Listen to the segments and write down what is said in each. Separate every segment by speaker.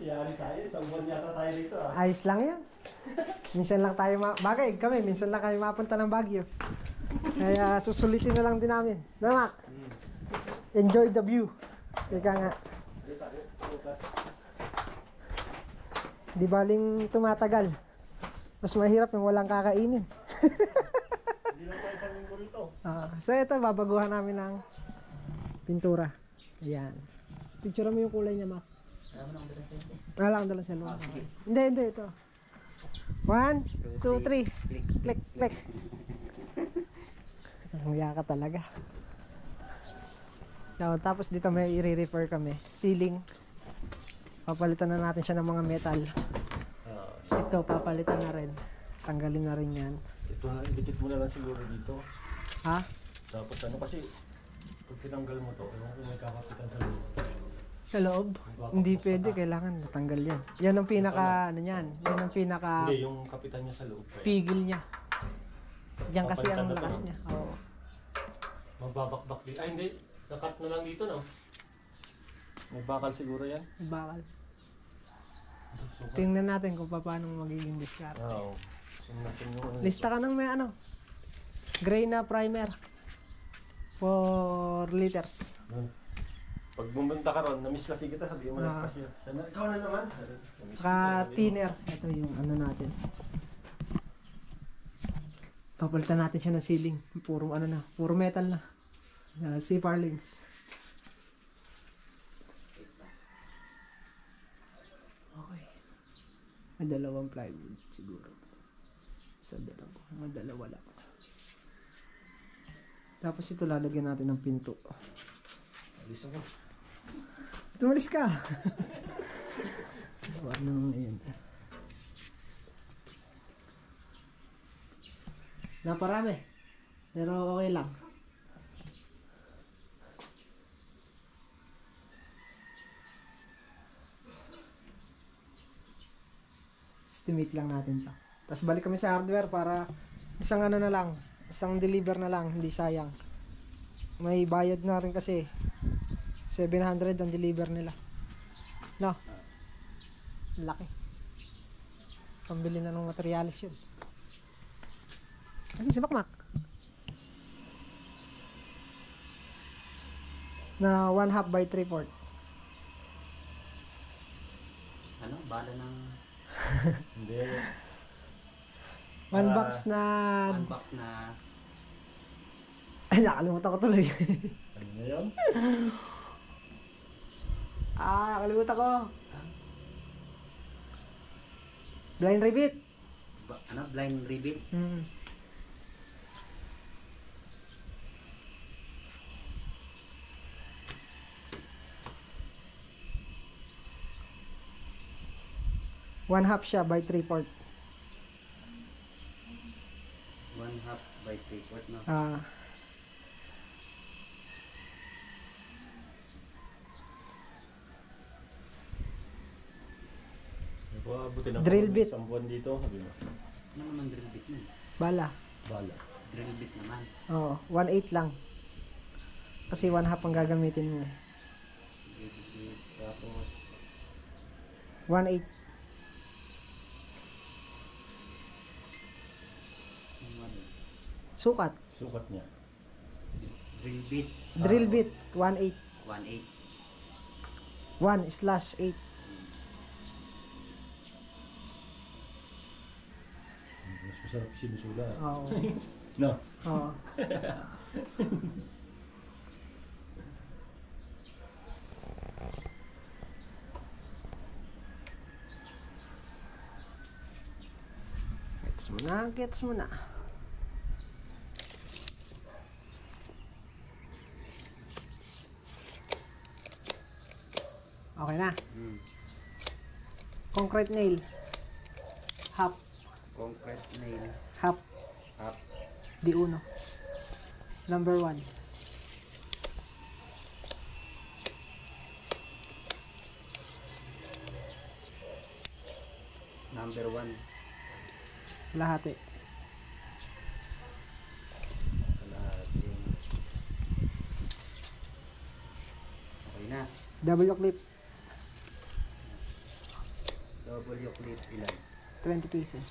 Speaker 1: Yari tayo, isang buwan yata tayo dito ah.
Speaker 2: Ayos lang yan. Minsan lang tayo bagay kami, minsan lang kayo mapunta ng Baguio. Kaya susulitin na lang din namin. Namak, enjoy the view. Ika nga. Di baling tumatagal. Mas mahirap yung walang kakainin.
Speaker 1: Hindi lang tayo paminggo rito.
Speaker 2: So ito, babaguhan namin ng pintura. Ayan. Picture mo yung kulay niya, Mac. Wala akong dalang cellphone. Hindi, ito. 1, 2, 3. Click. Huya ka talaga. Tapos dito may i-refer kami. Ceiling. Papalitan na natin siya ng mga metal. Ito, papalitan na rin. Tanggalin na rin yan.
Speaker 1: Ito na, idikit mo na lang siguro dito.
Speaker 2: Ha?
Speaker 1: Tapos ano kasi, pag tinanggal mo to, kung may kakapitan sa loob.
Speaker 2: Sa loob? Hindi pwede, kailangan natanggal yan. Yan ang pinaka, ano yan? Yan ang pinaka
Speaker 1: Hindi, yung kapitan niya sa loob.
Speaker 2: pigil niya. Yan kasi ang
Speaker 1: Papalitan na to,
Speaker 2: lakas
Speaker 1: no?
Speaker 2: niya. Oo.
Speaker 1: Magbabakbak dito. Ay hindi, nakat na lang dito no? May bakal siguro yan.
Speaker 2: Bakal.
Speaker 1: Sukat.
Speaker 2: Tingnan natin kung paano magiging discard.
Speaker 1: Oo.
Speaker 2: Lista ka ng may ano. Gray na primer. 4 liters.
Speaker 1: Pag bumunta ka ron, na-miss kasi kita, sabihin mo na kasi. Ikaw na naman.
Speaker 2: Ka-thinner. Ito yung ano natin. Papalitan natin siya ng ceiling. Puro ano na. Puro metal na. C-Farlings. Okay. May dalawang plywood siguro. Sa dalawa lang. Tapos ito lalagyan natin ng pinto.
Speaker 1: Alis ako.
Speaker 2: Tumalis ka! Ano yun? Naparami. Pero okay lang. Estimate lang natin pa. Tapos balik kami sa hardware para isang ano na lang. Isang deliver na lang. Hindi sayang. May bayad na rin kasi. 700 ang deliver nila. No? Laki. Pambili na ng materialis yun. Kasi si Makmak. Na 1/2 by 3/4.
Speaker 3: Ano? Bala ng...
Speaker 1: Hindi.
Speaker 2: One box na...
Speaker 3: Unbox na...
Speaker 2: Ay, nakalimutan ko tuloy.
Speaker 1: Ano na yun?
Speaker 2: Nakalimutan ko. Blind rivet.
Speaker 3: Ano? Blind rivet?
Speaker 2: Hmm. One half siya by 3/4.
Speaker 3: 1/2 by 3/4 no?
Speaker 2: Drill bit.
Speaker 1: Isang buwan dito, sabi mo.
Speaker 3: Ano naman drill bit nun?
Speaker 2: Bala.
Speaker 1: Bala.
Speaker 3: Drill bit naman.
Speaker 2: Oo, 1/8 lang. Kasi 1/2 ang gagamitin mo eh.
Speaker 3: Drill bit.
Speaker 1: Tapos,
Speaker 2: 1/8. Sukat.
Speaker 1: sukat niya.
Speaker 3: Drill bit.
Speaker 2: Drill bit, 1/8.
Speaker 3: 1/8.
Speaker 2: 1/8.
Speaker 1: Mas masarap sinusula.
Speaker 2: Oo.
Speaker 1: No?
Speaker 2: Oo. Gets mo na. Okay na. Concrete nail. Half.
Speaker 3: Concrete nail.
Speaker 2: Half.
Speaker 3: Half.
Speaker 2: Di uno. Number 1.
Speaker 3: Number 1.
Speaker 2: Lahati.
Speaker 3: Kalahati. Okay na.
Speaker 2: Double clip.
Speaker 3: W clip ilan?
Speaker 2: 20 pieces.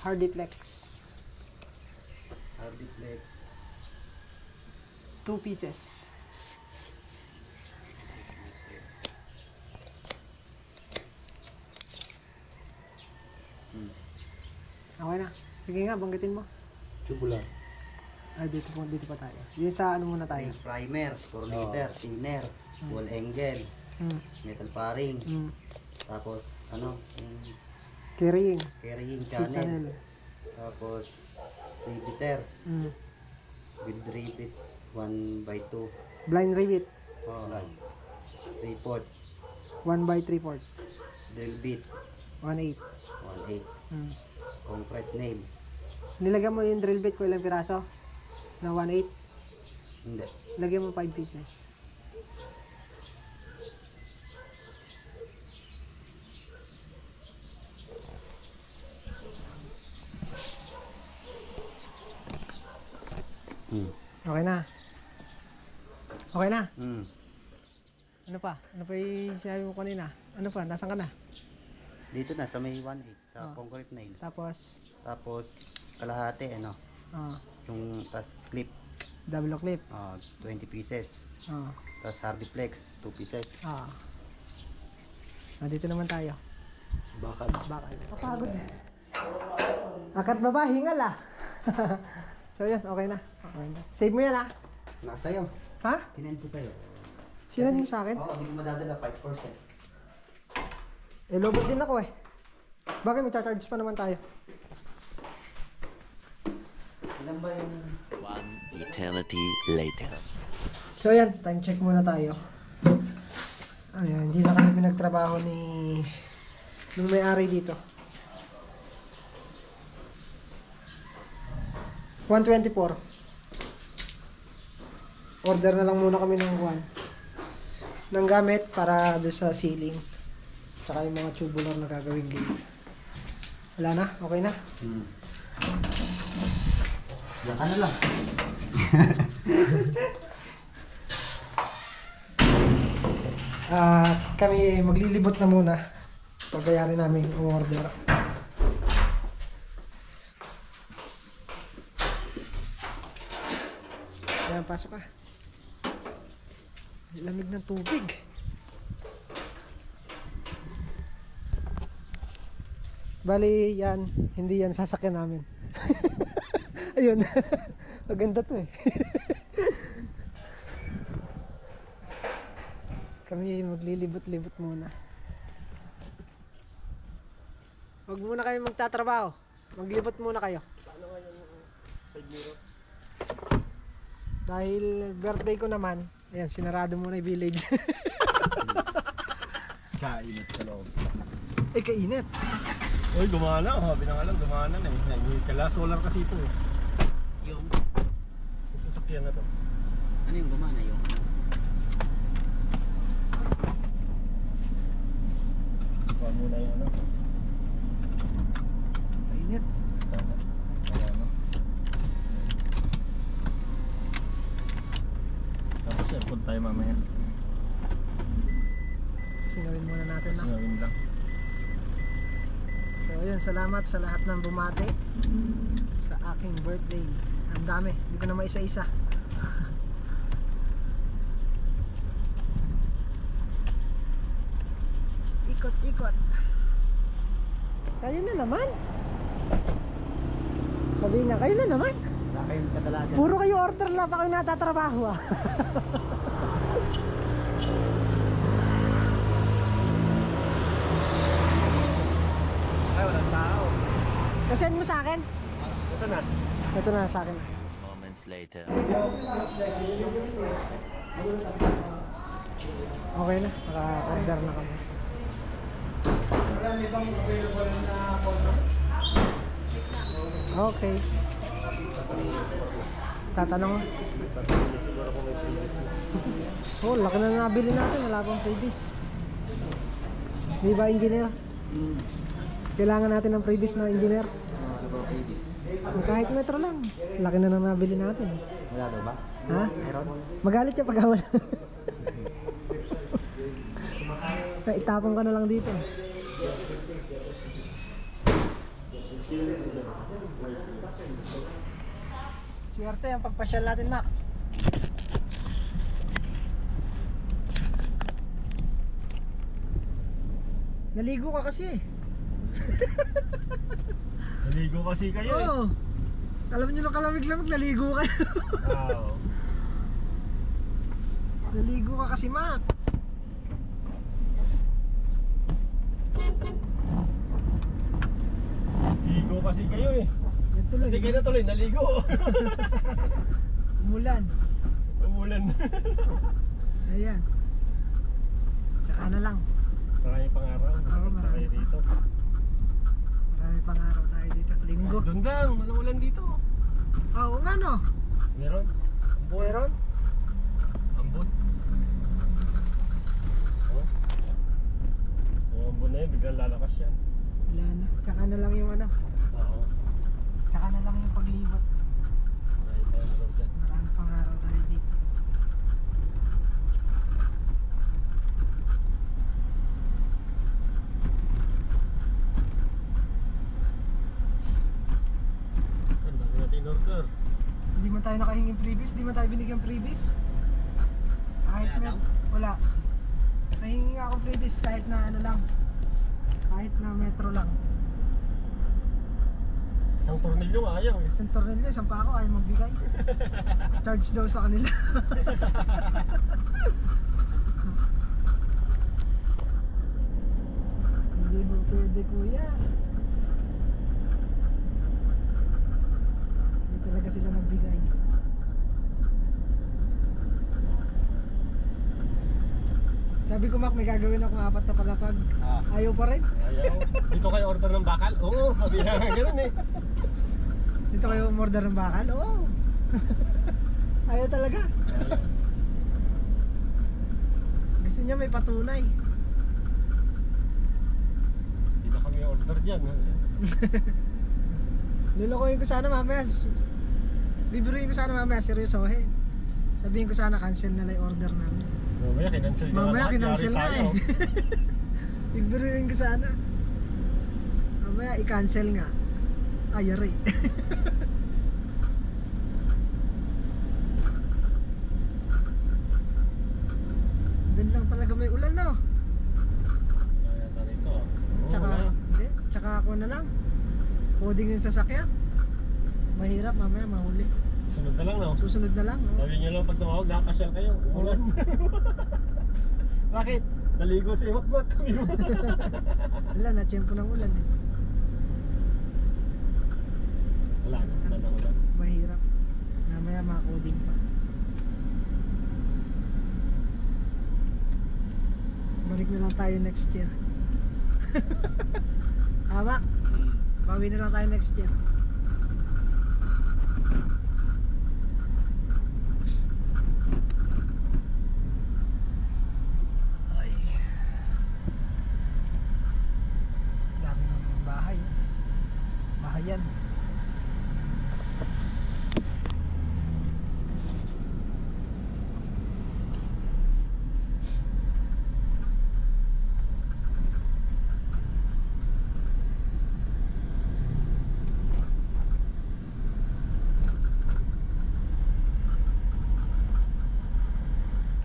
Speaker 2: Hardiplex.
Speaker 3: Hardiplex.
Speaker 2: 2 pieces. Okay na. Sige nga, banggitin mo.
Speaker 1: Tubular.
Speaker 2: Ay, dito pa tayo. Yung sa ano muna tayo.
Speaker 3: Primer, corniter, thinner, wall angle,
Speaker 2: Hmm.
Speaker 3: metal paring,
Speaker 2: Hmm.
Speaker 3: tapos ano, yung
Speaker 2: Carrying.
Speaker 3: carrying
Speaker 2: Seal
Speaker 3: channel,
Speaker 2: channel.
Speaker 3: tapos riveter
Speaker 2: Hmm.
Speaker 3: with rivet 1/2,
Speaker 2: Blind rivet.
Speaker 3: report,
Speaker 2: 1/3/4.
Speaker 3: drill bit
Speaker 2: 1/8.
Speaker 3: 1/8,
Speaker 2: Hmm.
Speaker 3: concrete nail,
Speaker 2: Nilagyan mo yung drill bit ko ilang piraso? Na 1/8.
Speaker 3: hindi,
Speaker 2: Lagyan mo 5 pieces. Okay na. Okay na. Ano pa? Ano pa yung sinabi mo kanina? Ano pa? Nasaan ka na?
Speaker 3: dito na sa may 1/8 sa
Speaker 2: Ah.
Speaker 3: concrete nail,
Speaker 2: Tapos,
Speaker 3: tapos kalahati ano, yung tas clip,
Speaker 2: double clip.
Speaker 3: 20 pieces,
Speaker 2: Ah.
Speaker 3: tas hardiplex 2 pieces.
Speaker 2: Ah. Dito naman tayo.
Speaker 1: Bakal.
Speaker 2: Bakal. Kapagod. Akat baba, hingal ah. So yun, okay na. Okay na. Save mo yan ah.
Speaker 3: Nakasayo,
Speaker 2: Ha?
Speaker 3: tinend ko sa'yo.
Speaker 2: Sinad mo sa akin?
Speaker 3: Oo, hindi ko madadala 5%.
Speaker 2: Eh, lobot din ako eh. Bakit may charge pa naman tayo?
Speaker 3: Ilan ba yung
Speaker 4: One eternity later.
Speaker 2: So yan, time check muna tayo. Ayun, hindi na kami pinagtrabaho ni nung may-ari dito. 124. Order na lang muna kami ng gamit para doon sa ceiling. Tsaka yung mga tubular na gagawin gate. Wala na? Okay na?
Speaker 3: Diyan ka na lang.
Speaker 2: Kami maglilibot na muna. Pagbayarin namin yung order. Ayan, pasok ka. Lamig ng tubig. Bali, yan. Hindi yan sasakyan namin. Ayun. Maganda to eh. Kami maglilibot-libot muna. Huwag muna kayo magtatrabaho. Maglibot muna kayo.
Speaker 1: Paano nga yung side mirror?
Speaker 2: Dahil birthday ko naman, ayan, sinarado muna yung village.
Speaker 1: Kainit sa loob.
Speaker 2: Eh, kainit.
Speaker 1: Uy, gumana. Habi na nga lang, gumana na eh. Kala solar kasi ito eh.
Speaker 3: Yung,
Speaker 1: Yung sasakyan na to.
Speaker 3: ano yung gumana yung?
Speaker 1: Kuha muna yung ano.
Speaker 2: Kainit.
Speaker 1: Ano. Tapos aircon tayo mamaya.
Speaker 2: Singawin muna natin na.
Speaker 1: Singawin lang.
Speaker 2: So, ayan, salamat sa lahat ng bumati sa aking birthday. Ang dami, hindi ko na maisa-isa. Ikot-ikot. Kayo na naman. Sabi niya, kayo na naman.
Speaker 3: Wala kayong kadalagan.
Speaker 2: Puro kayo order lang pa kayo natatrabaho ah.
Speaker 1: Ay, walang tao.
Speaker 2: Kasend mo sa akin.
Speaker 1: Saan na?
Speaker 2: Ito na sa akin.
Speaker 4: Moments later.
Speaker 2: Okay na, naka-order na kami. Okay. Tatanong.
Speaker 1: Siguro kung may previous na.
Speaker 2: Oh, laki na nabili natin. Wala pang previous. Di ba, engineer? Kailangan natin ng previous na engineer.
Speaker 3: Ano ba previous?
Speaker 2: Kahit metro lang. Laki na nabili natin.
Speaker 1: Wala daw ba?
Speaker 2: Ha?
Speaker 1: Meron?
Speaker 2: Magalit siya pag wala. Kaya itapon ka na lang dito. Swerte ang pagpasyal natin, Mac. Naligo ka kasi.
Speaker 1: Naligo kasi kayo eh.
Speaker 2: Oo. Alam niyo nung kalamig-lamig, naligo ka.
Speaker 1: Oo.
Speaker 2: Naligo ka kasi, Mac.
Speaker 1: Naligo kasi kayo eh.
Speaker 2: Yan tuloy.
Speaker 1: Hindi kayo na tuloy, naligo.
Speaker 2: Umulan.
Speaker 1: Umulan.
Speaker 2: Ayan. Tsaka na lang.
Speaker 1: Marami pang araw.
Speaker 2: Oo, marami
Speaker 1: Kayo dito.
Speaker 2: Marami pang araw tayo dito. Linggo.
Speaker 1: Doon lang, walang ulan dito.
Speaker 2: Oo nga no.
Speaker 1: Meron? Ambon.
Speaker 2: Meron?
Speaker 1: Ambon. Oh. Yung ambon na yun, biglang lalakas yan.
Speaker 2: Wala na. Tsaka na lang yung ano.
Speaker 1: Oo.
Speaker 2: Tsaka na lang yung paglibot.
Speaker 1: Marami pang araw dyan.
Speaker 2: Marami pang araw tayo dito.
Speaker 1: Ang dami natin in order.
Speaker 2: Hindi man tayo nakahinging previous. Hindi man tayo binigyan previous. Kahit
Speaker 3: Wala daw?
Speaker 2: wala. Nahingi nga ako previous kahit na ano lang. Kahit na metro lang.
Speaker 1: Isang tornilyo nga ayaw eh.
Speaker 2: Isang tornilyo, isang pa ako ayaw magbigay. Charge daw sa kanila. Hindi mo pwede, kuya. Hindi talaga sila nagbigay. Sabi ko, Mac, may gagawin akong 4 na palapag.
Speaker 3: Ah.
Speaker 2: Ayaw pa rin.
Speaker 1: Ayaw. Dito kayo order ng bakal? Oo, sabi na nga gano'n eh.
Speaker 2: Dito kayo umorder ng bakal? Oo. Ayaw talaga. Gusto niya may patunay.
Speaker 1: Hindi na kami order dyan.
Speaker 2: Lulukoyin ko sana mamaya. Bibiruin ko sana mamaya, seryosohin. Sabihin ko sana cancel na lang yung order namin.
Speaker 1: Mamaya kinancel nyo
Speaker 2: Mamaya
Speaker 1: lahat,
Speaker 2: kinancel
Speaker 1: yari
Speaker 2: na
Speaker 1: tayo.
Speaker 2: eh. Bibiruin ko sana. Mamaya i-cancel nga. Ayari. Doon lang talaga may ulan, no?
Speaker 1: Kaya na rito. Oo,
Speaker 2: Tsaka,
Speaker 1: wala.
Speaker 2: hindi, tsaka ako na lang. Coding yung sasakyan. Mahirap mamaya mahuli.
Speaker 1: Sunod na lang no?
Speaker 2: Susunod na lang. Oh.
Speaker 1: Sabi nyo lang pag tumawag, nakakasyal kayo. Umulan. Bakit? Naligo sa iwakbot.
Speaker 2: Wala na, tiyempo ng ulan eh.
Speaker 1: Wala na, wala na ulan.
Speaker 2: Mahirap. Mamaya mga-coding pa. Balik na lang tayo next year. Tama. Bawi na lang tayo next year. Ay. Dami ng bahay. Bahayan.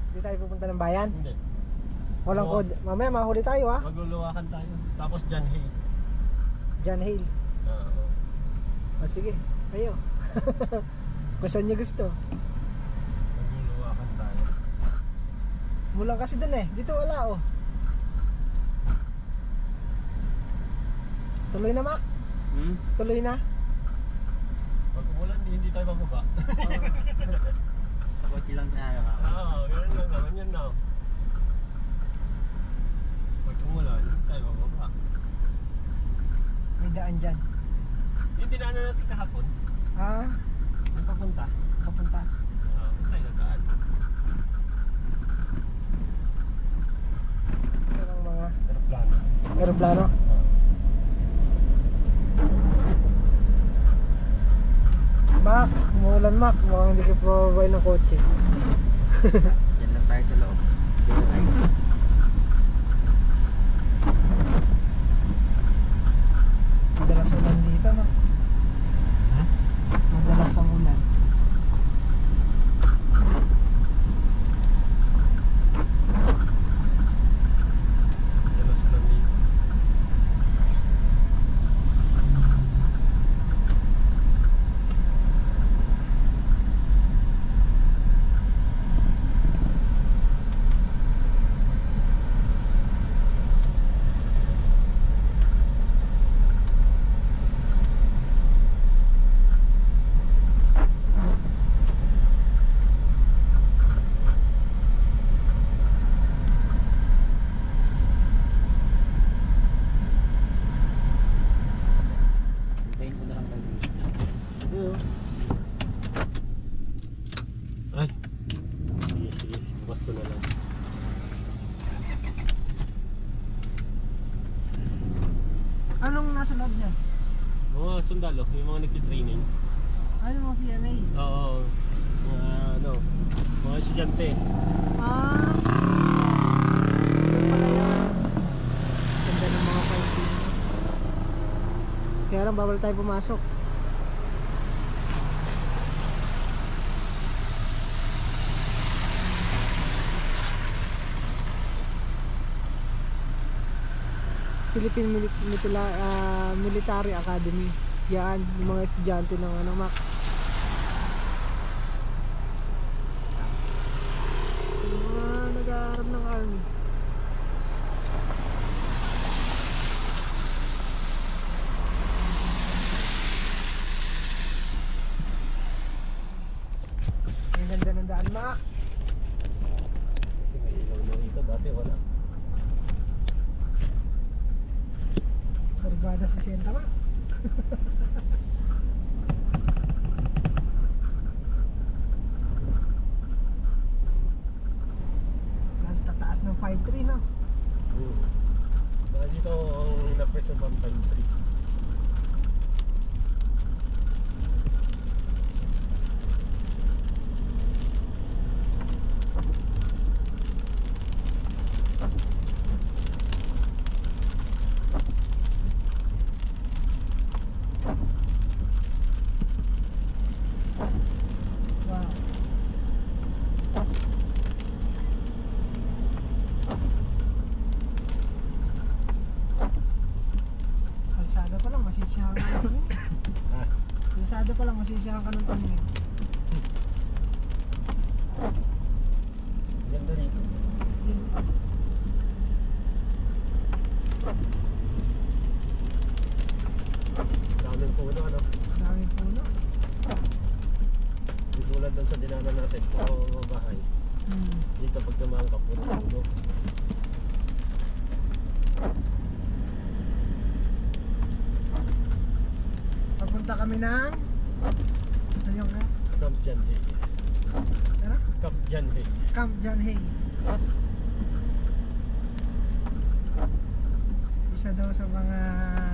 Speaker 2: Hindi tayo pupunta ng bayan.
Speaker 1: Hindi.
Speaker 2: Walang
Speaker 1: Oo.
Speaker 2: code. Mamaya mahuli tayo ha.
Speaker 1: Magluluwakan tayo. Tapos dyan, hey.
Speaker 2: John Hale.
Speaker 1: Oo.
Speaker 2: O sige, kayo. Kung saan nyo gusto.
Speaker 1: Magluluwakan tayo.
Speaker 2: Mulang kasi dun eh. Dito wala oh. Tuloy na, Mac. Tuloy na.
Speaker 1: Pag umulan, hindi tayo bababa.
Speaker 3: Sa kotse lang tayo.
Speaker 1: Oo, ganun lang naman yan na. Pag umulan, hindi tayo bababa.
Speaker 2: May daan dyan.
Speaker 1: Yung tinaanan natin kahapon,
Speaker 2: Ah,
Speaker 1: yung papunta.
Speaker 2: papunta.
Speaker 1: Tayo nagdaan.
Speaker 2: Yan ang mga
Speaker 1: Aeroplano.
Speaker 2: aeroplano. Mac, umuulan Mac. Mga Parang hindi ko pababay ng kotse.
Speaker 3: Yan lang tayo sa loob. Diyan na tayo.
Speaker 2: Madalas ulan dito, no? Madalas ang ulan.
Speaker 1: Dalas ulan dito.
Speaker 3: Hintayin ko na lang kayo.
Speaker 1: Ay. Sige, sige. Bukas ko na lang.
Speaker 2: Anong nasa loob niya?
Speaker 1: Mga sundalo, yung mga nagtitraining.
Speaker 2: Ano mga PMA?
Speaker 1: Oo. Mga ano, mga estudyante.
Speaker 2: Ah! Yun pala yan. Ganda ng mga fighting. Kaya lang bawal tayo pumasok. Philippine Military Academy. Yan, yung mga estudyante ng ano, Mac. Yung mga nag-aaral ng army. Ang ganda ng daan, Mac.
Speaker 1: Kasi may ilaw na rito, dati wala.
Speaker 2: Barbada 60, Mac. Ang tataas ng 5'3", no?
Speaker 1: Dahil dito ang na-press ng 1.3.
Speaker 2: Wow. Kalsada pa lang, masisiyahan ka ng tumingin.
Speaker 1: Ha?
Speaker 2: Kalsada pa lang, masisiyahan ka ng tumingin.
Speaker 1: Ganda rito.
Speaker 2: Yun.
Speaker 1: Daming puno, ano?
Speaker 2: Daming puno.
Speaker 1: Hindi tulad doon sa dinaanan natin, puro bahay. Dito pag dumaan ka, puro puno.
Speaker 2: Papunta kami ng... Ano yung nga?
Speaker 1: Camp Janhay.
Speaker 2: Ano?
Speaker 1: Camp Janhay.
Speaker 2: Camp Janhay. Isa daw sa mga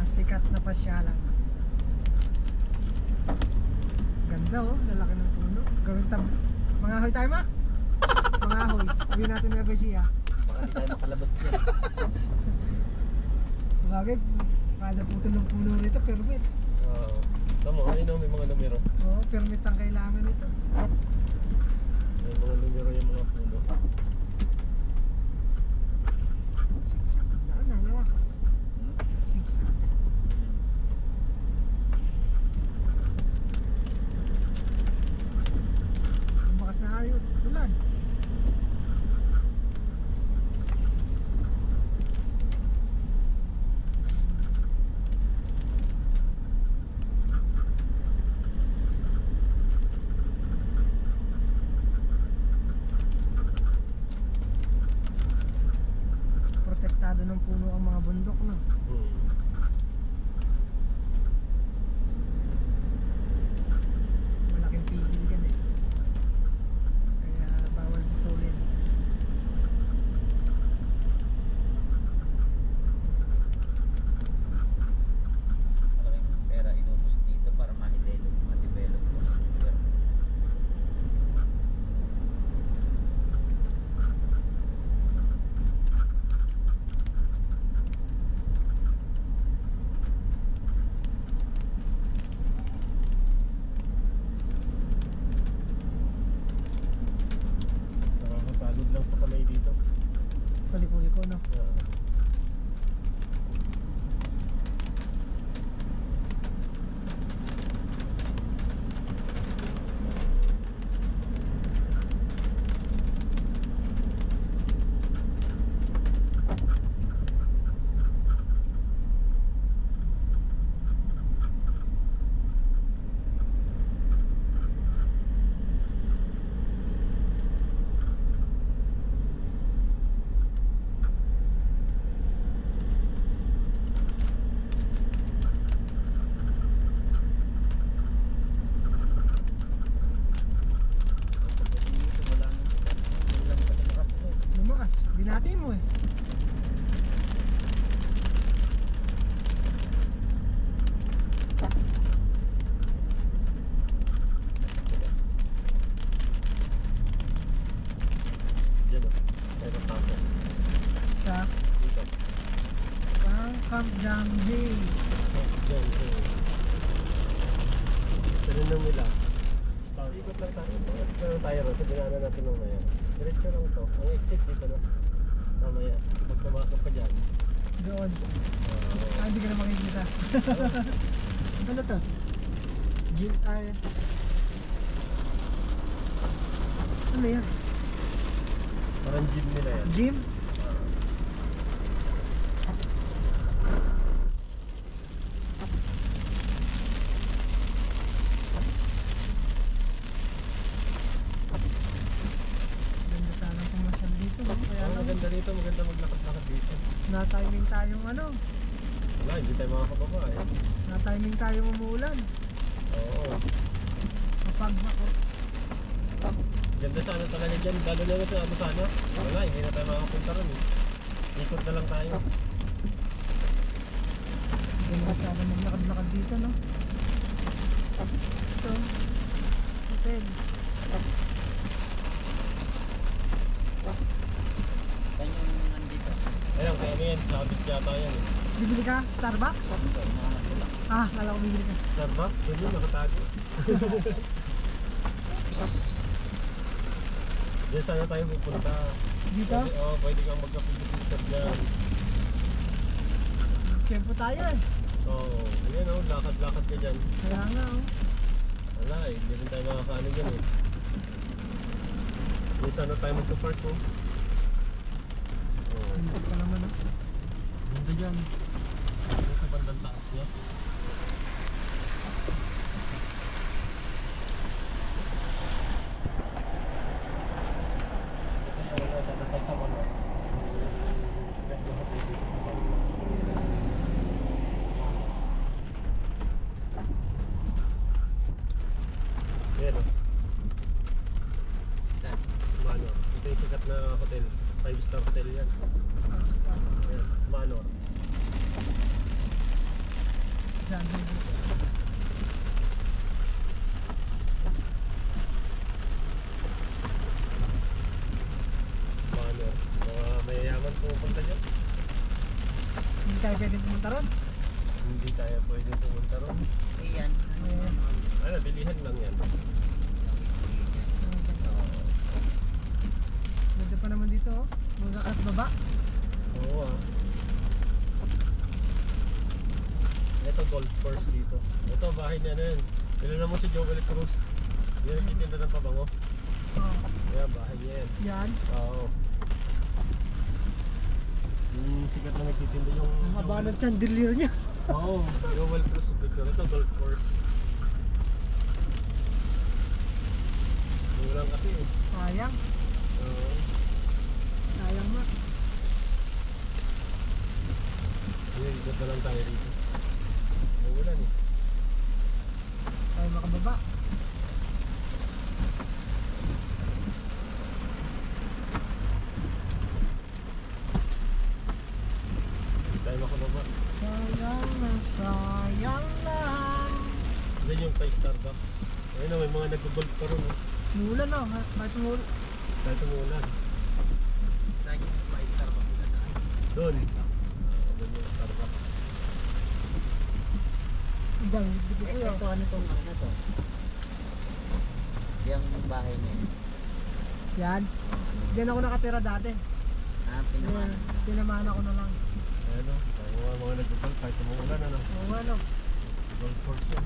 Speaker 2: sikat na pasyalan. Ganda oh, lalaki ng puno. Gawin mga ahoy tayo, Mac. Mga ahoy. Sabihin natin na Besia.
Speaker 3: Baka di tayo makalabas dyan.
Speaker 2: Bagay, kada puto ng puno rito, permit.
Speaker 1: Oo. Tama, ayun o, may mga numero.
Speaker 2: Oo, permit ang kailangan nito.
Speaker 1: May mga numero yung mga puno.
Speaker 2: Siksak. Daan na, lawak. Siksak. Bumakas na ayot. Ulan. Protektado ng puno ang mga bundok, no? Malaking pigil yan eh. Kaya bawal putulin.
Speaker 3: Malaking pera inubos dito para ma-develop yung lugar.
Speaker 1: dito.
Speaker 2: Paliko-liko, no? Lumakas, binati mo eh.
Speaker 1: Diyan o. Tayo napasok.
Speaker 2: Sa
Speaker 1: Dito.
Speaker 2: Camp Hill.
Speaker 1: Diyan. Ganun lang nila. Ikot lang tayo. Ganun tayo ron. Sa dinaanan natin mamaya. Diretso lang to. Ang exit dito no. Mamaya. Pag pumasok ka dyan.
Speaker 2: Doon. Hindi ka na makikita. Ano to? Gym ay. Ano yan?
Speaker 1: Parang gym nila yan.
Speaker 2: Gym? Ganda sana pumasyal dito, no? Kaya lang,
Speaker 1: Maganda rito. Maganda maglakad-lakad dito.
Speaker 2: na-timing tayong ano,
Speaker 1: Wala, hindi tayo makakababa eh.
Speaker 2: na-timing tayong umuulan.
Speaker 1: Oo.
Speaker 2: Kapag ako,
Speaker 1: Ganda sana talaga dyan. Lalo na sa ano sana. Wala, hindi na tayo makapunta ron eh. Ikot na lang tayo.
Speaker 2: ganda sana maglakad-lakad dito, no? Ito, hotel.
Speaker 3: Kanyang nandito.
Speaker 1: Ayan, kaya ngayon, sabit yata yan eh.
Speaker 2: Bibili ka? Starbucks? Ah, kala ko bibili ka.
Speaker 1: Starbucks, doon yun, nakatago. Diyan sana tayo pupunta.
Speaker 2: Dito?
Speaker 1: Pwede kang magka-picture dyan.
Speaker 2: Tempo tayo eh.
Speaker 1: Oo, ayan o, lakad-lakad ka dyan.
Speaker 2: Kaya nga, oh.
Speaker 1: Wala eh, hindi rin tayo makakaano dyan eh. Diyan sana tayo magpa-park oh. Oo,
Speaker 2: Hindi pa naman, oh.
Speaker 1: ganda dyan. Diyan sa bandang taas niya. Ayan o. Manor. Ito yung sikat na hotel. 5-star hotel yan.
Speaker 2: Stop.
Speaker 1: Ayan, Manor.
Speaker 2: Diyan, dito.
Speaker 1: Manor. Mga mayayaman pumunta dyan.
Speaker 2: Hindi tayo pwede pumunta ron.
Speaker 1: Hindi tayo pwede pumunta ron.
Speaker 3: Iyan.
Speaker 2: Ayan.
Speaker 1: Ano, bilihan lang yan.
Speaker 2: Ganda pa naman dito, oh. Mga at baba.
Speaker 1: Oo ah. Ito golf course dito. Ito bahay niya na yun. Kilala mo si Joel Cruz. Yan nagtitinda ng pabango.
Speaker 2: Oh.
Speaker 1: Kaya bahay niya yan.
Speaker 2: Yan.
Speaker 1: Oo. Yung sikat na nagtitinda yung
Speaker 2: Ang haba ng chandelier niya.
Speaker 1: Oo, Joel Cruz Victor. Ito golf course. Yung lang kasi eh.
Speaker 2: Sayang.
Speaker 1: Oo.
Speaker 2: Sayang nga.
Speaker 1: Ayun, ikot na lang tayo rito. Uulan eh.
Speaker 2: Tayo makababa.
Speaker 1: Hindi tayo makababa.
Speaker 2: Sayang na sayang lang.
Speaker 1: Diyan yung Thai Starbucks. Ayun na, may mga nag-golf pa rin eh.
Speaker 2: Umulan na. Kahit umulan.
Speaker 1: Kahit umulan.
Speaker 3: Saan yung may Starbucks na tayo?
Speaker 1: Doon. Doon yung Starbucks.
Speaker 2: Ibang dito ko
Speaker 3: Ito ano tong ano to? Yung bahay niya.
Speaker 2: Yan. Diyan ako nakatira dati.
Speaker 3: Pinaman.
Speaker 2: Tinamaan ako na lang.
Speaker 1: Ano, mga nag-golf kahit umuulan ano.
Speaker 2: Oo, ano.
Speaker 1: Golf course yan.